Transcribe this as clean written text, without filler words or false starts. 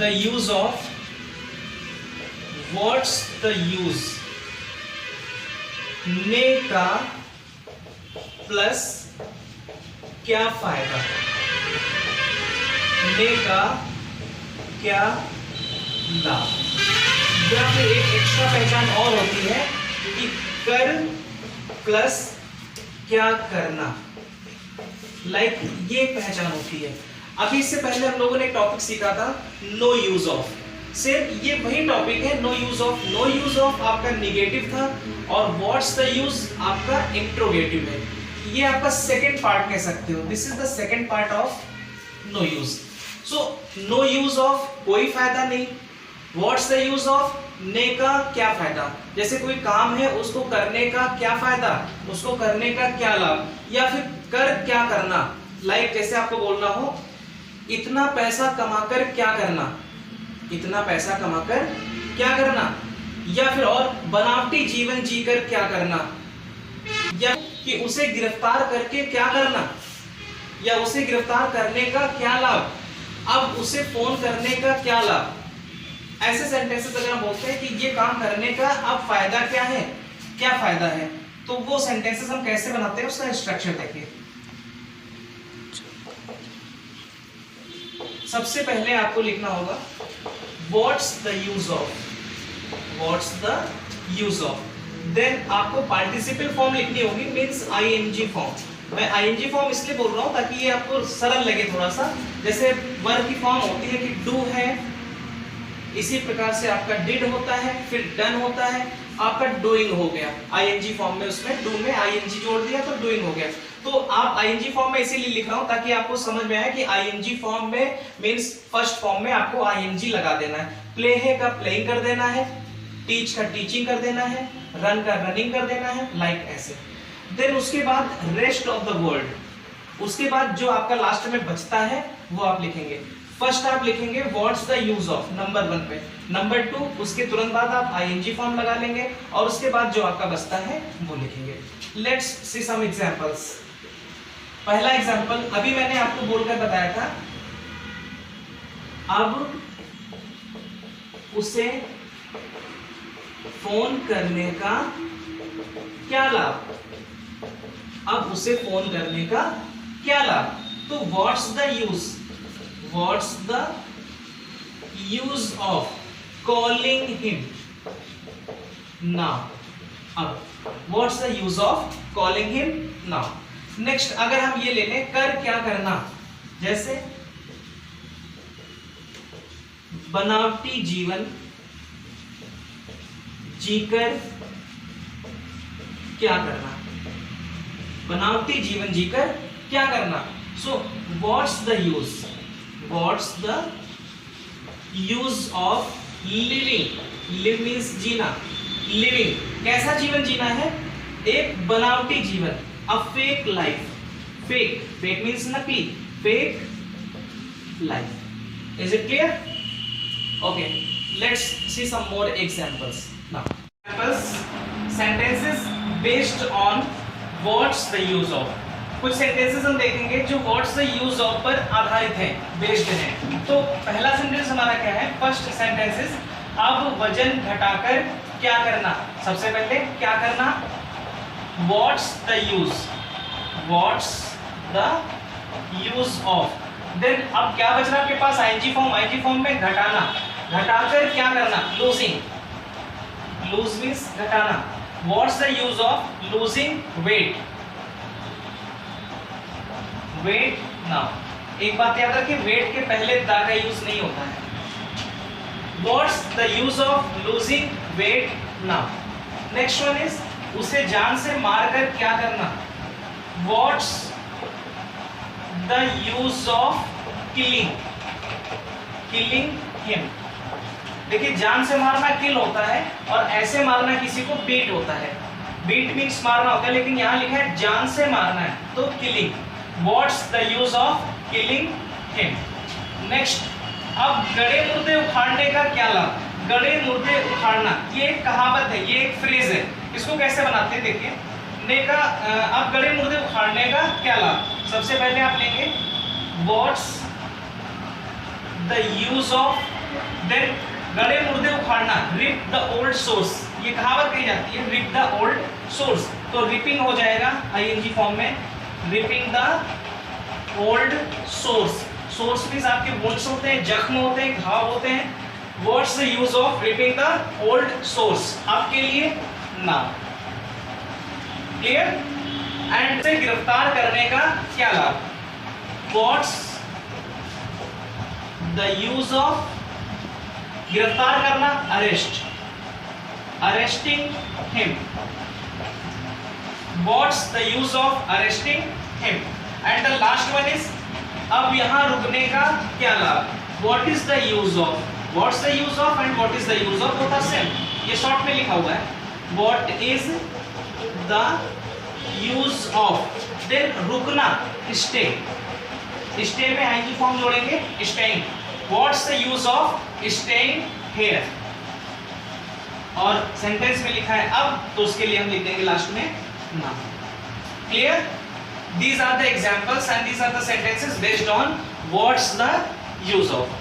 The use of, what's the use, ने का plus क्या फायदा, ने का क्या लाभ। यहां पे एक एक्स्ट्रा पहचान और होती है कि कर प्लस क्या करना, लाइक ये पहचान होती है। अभी इससे पहले हम लोगों ने एक टॉपिक सीखा था नो यूज ऑफ, सिर्फ ये वही टॉपिक है no use of. No use of आपका निगेटिव था और व्हाट्स द यूज आपका इंट्रोगेटिव है। ये आपका सेकंड पार्ट कह सकते हो, this is the second part of no use. So no use of कोई फायदा नहीं, व्हाट्स द यूज ऑफ, ने का क्या फायदा। जैसे कोई काम है उसको करने का क्या फायदा, उसको करने का क्या लाभ, या फिर कर क्या करना, लाइक जैसे आपको बोलना हो इतना पैसा कमाकर क्या करना, इतना पैसा कमाकर क्या करना, या फिर और बनावटी जीवन जीकर क्या करना, या कि उसे गिरफ्तार करके क्या करना, या उसे गिरफ्तार करने का क्या लाभ, अब उसे फोन करने का क्या लाभ। ऐसे सेंटेंसेस अगर हम बोलते हैं कि ये काम करने का अब फायदा क्या है, क्या फायदा है, तो वो सेंटेंसेस हम कैसे बनाते हैं उसका स्ट्रक्चर देखिए। सबसे पहले आपको लिखना होगा what's the use of, what's the use of. Then आपको पार्टिसिपल फॉर्म लिखनी होगी, मींस आईएनजी फॉर्म। मैं आईएनजी फॉर्म इसलिए बोल रहा हूं ताकि ये आपको सरल लगे थोड़ा सा। जैसे वर्ब की फॉर्म होती है कि डू है, इसी प्रकार से आपका डिड होता है, फिर डन होता है, आपका डूइंग हो गया आईएनजी फॉर्म में। उसमें डू में आईएनजी जोड़ दिया तो डूइंग हो गया। तो आप आईएनजी फॉर्म में इसीलिए लिख रहा हूं ताकि आपको समझ में आए कि आईएनजी फॉर्म में मींस फर्स्ट फॉर्म में आपको आईएनजी लगा देना है। प्ले है का प्लेइंग कर देना है, टीच का टीचिंग कर देना है, रन का रनिंग कर देना है, लाइक ऐसे। देन उसके बाद रेस्ट ऑफ द वर्ल्ड, उसके बाद जो आपका लास्ट में बचता है वो आप लिखेंगे। फर्स्ट आप लिखेंगे what's the use of number 1 पे, नंबर 2 उसके तुरंत बाद आप आईएनजी फॉर्म लगा लेंगे और उसके बाद जो आपका बचता है वो लिखेंगे। Let's see some examples. पहला एग्जांपल अभी मैंने आपको बोलकर बताया था, अब उसे फोन करने का क्या लाभ, अब उसे फोन करने का क्या लाभ। तो what's the use, what's the use of calling him now, अब what's the use of calling him now. Next अगर हम ये ले लें कर क्या करना, जैसे बनावटी जीवन जीकर क्या करना, बनावटी जीवन जीकर क्या करना। So what's the use, what's the use of living, live means जीना, लिविंग कैसा जीवन जीना है, एक बनावटी जीवन, a fake life, fake, fake means नकली, fake life. Is it clear? Okay, let's see some more examples now. Examples sentences based on what's the use of. कुछ सेंटेंसेस हम देखेंगे जो व्हाट्स द यूज ऑफ पर आधारित है, based है। तो पहला सेंटेंस हमारा क्या है, फर्स्ट सेंटेंसेस, अब वजन घटाकर क्या करना। सबसे पहले क्या करना, what's the use, what's the use of. Then अब क्या बच रहा आपके पास, आईएनजी फॉर्म, आईएनजी फॉर्म में घटाना, घटाकर क्या करना, लूजिंग, लूज मींस घटाना। What's the use of losing weight, weight now. एक बात याद रखिए, वेट के पहले द का यूज नहीं होता है। What's the use of losing wait now. Next one is उसे जान से मारकर क्या करना, what's the use of killing, killing him. देखिए जान से मारना किल होता है और ऐसे मारना किसी को बीट होता है, बीट मीन्स मारना होता है, लेकिन यहाँ लिखा है जान से मारना है तो killing. What's the use of killing him. Next, अब गड़े मुर्दे उखाड़ने का क्या लाभ, गड़े मुर्दे उखाड़ना ये एक कहावत है, ये एक फ्रेज है। इसको कैसे बनाते हैं देखिए, ने का अब गड़े मुर्दे उखाड़ने का क्या लाभ। सबसे पहले आप लेंगे what's the use of then गड़े मुर्दे उखाड़ना, रिप द ओल्ड सोर्स, ये कहावत कही जाती है, रिप द ओल्ड सोर्स, तो रिपिंग हो जाएगा आईएनजी फॉर्म में, ripping the old sores. Sores means आपके वुंड्स होते हैं, जख्म होते हैं, घाव होते हैं। What's the use of ripping the old sores, आपके लिए नाउन। क्लियर? एंड से गिरफ्तार करने का क्या लाभ? व्हाट्स द यूज ऑफ, गिरफ्तार करना, arrest, arresting him. What's the use of arresting him. And the last one is, अब यहां रुकने का क्या लाभ? What is the use of, what's the use of and what is the use of both are same, ये short में लिखा हुआ है। What is the use of, then रुकना, स्टे, स्टे में आईएनजी फॉर्म जोड़ेंगे, staying. What's the use of staying here, और sentence में लिखा है अब, तो उसके लिए हम लिख देंगे लास्ट में noun. Clear? These are the examples and these are the sentences based on what's the use of.